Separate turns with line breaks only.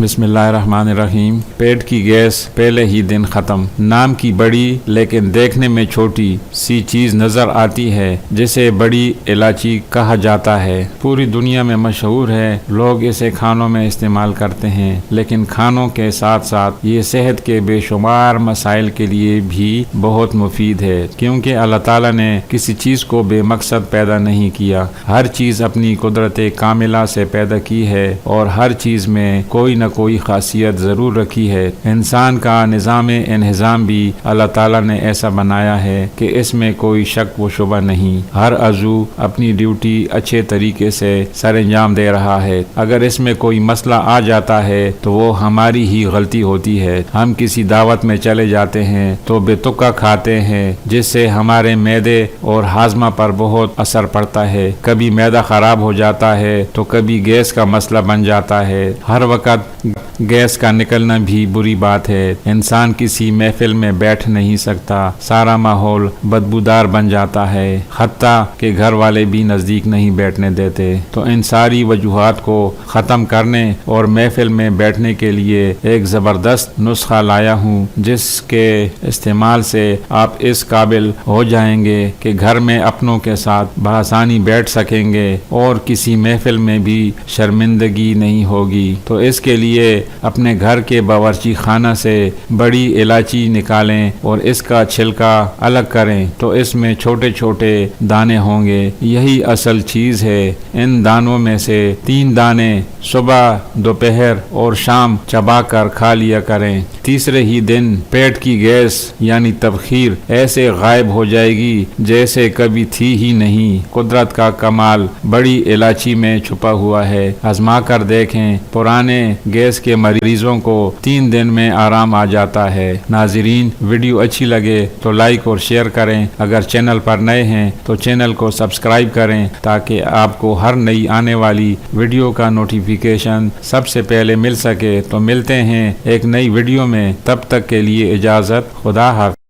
بسم اللہ الرحمن الرحیم۔ پیٹ کی گیس پہلے ہی دن ختم۔ نام کی بڑی لیکن دیکھنے میں چھوٹی سی چیز نظر آتی ہے جسے بڑی الائچی کہا جاتا ہے۔ پوری دنیا میں مشہور ہے، لوگ اسے کھانوں میں استعمال کرتے ہیں، لیکن کھانوں کے ساتھ ساتھ یہ صحت کے بے شمار مسائل کے لیے بھی بہت مفید ہے، کیونکہ اللہ تعالیٰ نے کسی چیز کو بے مقصد پیدا نہیں کیا۔ ہر چیز اپنی قدرت کاملہ سے پیدا کی ہے اور ہر چیز میں کوئی نہ کوئی خاصیت ضرور رکھی ہے۔ انسان کا نظام انہضام بھی اللہ تعالیٰ نے ایسا بنایا ہے کہ اس میں کوئی شک و شبہ نہیں۔ ہر عضو اپنی ڈیوٹی اچھے طریقے سے سر انجام دے رہا ہے۔ اگر اس میں کوئی مسئلہ آ جاتا ہے تو وہ ہماری ہی غلطی ہوتی ہے۔ ہم کسی دعوت میں چلے جاتے ہیں تو بے تکا کھاتے ہیں، جس سے ہمارے معدے اور ہاضمہ پر بہت اثر پڑتا ہے۔ کبھی معدہ خراب ہو جاتا ہے تو کبھی گیس کا مسئلہ بن جاتا ہے۔ ہر وقت گیس کا نکلنا بھی بری بات ہے۔ انسان کسی محفل میں بیٹھ نہیں سکتا، سارا ماحول بدبودار بن جاتا ہے، حتیٰ کہ گھر والے بھی نزدیک نہیں بیٹھنے دیتے۔ تو ان ساری وجوہات کو ختم کرنے اور محفل میں بیٹھنے کے لیے ایک زبردست نسخہ لایا ہوں، جس کے استعمال سے آپ اس قابل ہو جائیں گے کہ گھر میں اپنوں کے ساتھ بآسانی بیٹھ سکیں گے اور کسی محفل میں بھی شرمندگی نہیں ہوگی۔ تو اس کے لیے اپنے گھر کے باورچی خانہ سے بڑی الائچی نکالیں اور اس کا چھلکا الگ کریں تو اس میں چھوٹے چھوٹے دانے ہوں گے۔ یہی اصل چیز ہے۔ ان دانوں میں سے 3 دانے صبح، دوپہر اور شام چبا کر کھا لیا کریں۔ تیسرے ہی دن پیٹ کی گیس یعنی تبخیر ایسے غائب ہو جائے گی جیسے کبھی تھی ہی نہیں۔ قدرت کا کمال بڑی الائچی میں چھپا ہوا ہے۔ آزما کر دیکھیں، پرانے گیس کے مریضوں کو 3 دن میں آرام آ جاتا ہے۔ ناظرین، ویڈیو اچھی لگے تو لائک اور شیئر کریں۔ اگر چینل پر نئے ہیں تو چینل کو سبسکرائب کریں تاکہ آپ کو ہر نئی آنے والی ویڈیو کا نوٹیفیکیشن سب سے پہلے مل سکے۔ تو ملتے ہیں ایک نئی ویڈیو میں، تب تک کے لیے اجازت، خدا حافظ۔